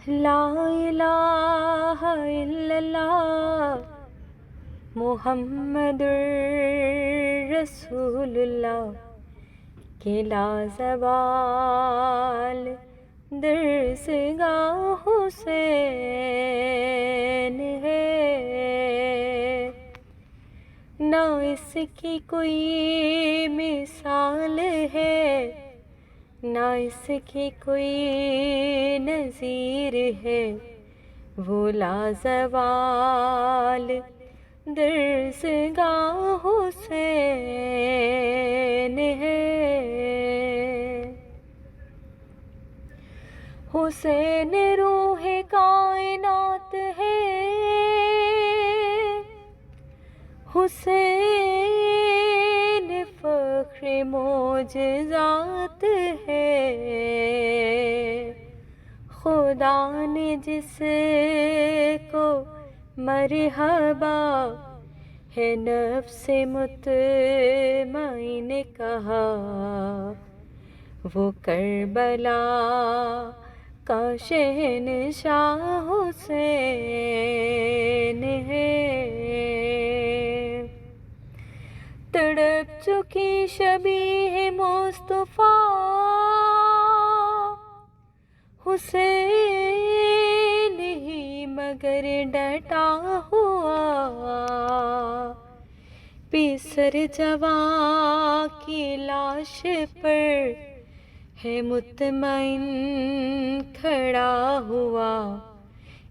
لا الہ الا اللہ محمد رسول اللہ کہ لا زوال درسگاہ حسین ہے، نہ اس کی کوئی مثال ہے، نہ اس کی کوئی نظیر ہے، وہ لازوال درسگاہ حسین ہے۔ حسین روح کائنات ہے، حسین فخر معجزات ہے، خدا نے جس کو مرحبا ہے نفس مطمئن کہا، وہ کربلا کا شہنشاہ حسین ہے۔ تڑپ چکی شبیہ مصطفیٰ حسین ہی مگر ڈٹا ہوا، پیسر جواں کی لاش پر ہے مطمئن کھڑا ہوا،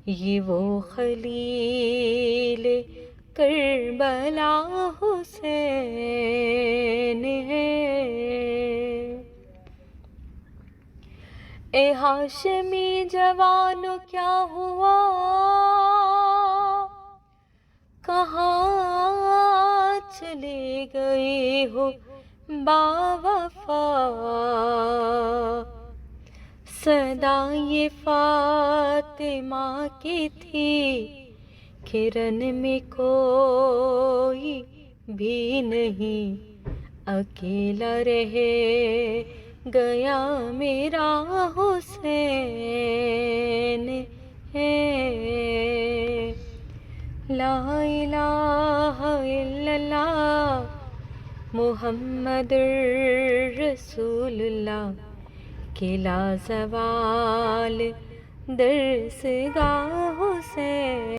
یہ وہ خلیل کربلا حسین ہے۔ اے ہاشمی جوانو کیا ہوا، کہاں چلے گئے ہو باوفا، صدا یہ فاطمہ کی تھی کرن میں کوئی بھی نہیں، اکیلا رہ گیا میرا حسین ہے۔ لا الہ الا اللہ محمد رسول اللہ کہ لا زوال درسگاہ حسین